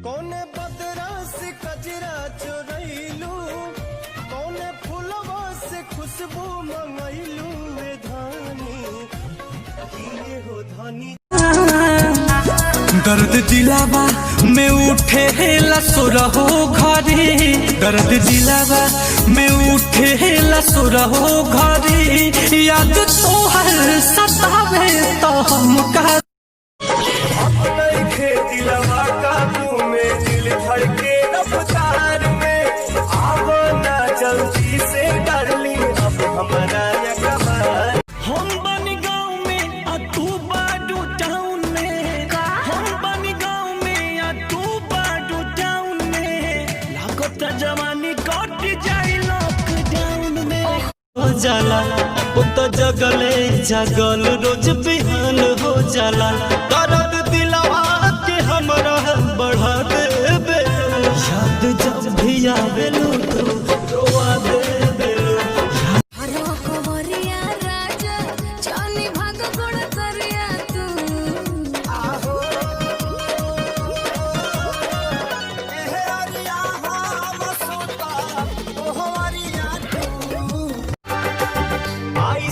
कौने बदरा से कजरा चोरैलू, कौने फुलवा से खुशबू मंगैलू वे धानी, किए हो धानी। दर्द दिलावा में उठे लसुरहो घरे, दर्द दिलावा में उठे लसुरहो घरे, याद तोहर सतावे तो हम का दिलवा काबू में, दिल धड़के रफ्तार में, आवो ना जल्दी से डार्लिंग अब हमारा यकबार। हम बन गाँव में आ तू बाडू टाउन में, हम बन गाँव में आ तू बाडू टाउन में, लागत जवानी कट जाई लॉकडाउन में। हो जाला वो तो जगले जगल रोज बिहान हो जाला, दर्द दिलवा के हमरा बढ़ा देबे, याद जब भी आवेलू तू रोवा देबेलू।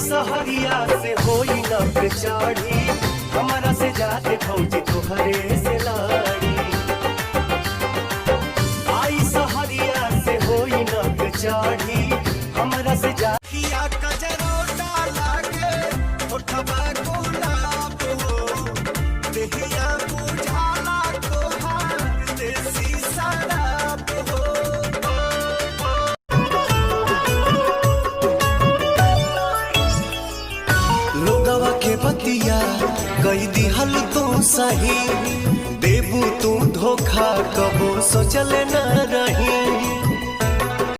सहरिया से होई न बेचारी, हमारा से जाते फौजी तोहरे से लाड़ी। आई सहरिया से होई न बेचारी, हमारा से जातिया कजरोटा लागे, उठवा गुलाब हो, देहिया बुझाला तोहार देसी शराब हो। लोगवा के बतिया गई दिहल तो सही, देबू तू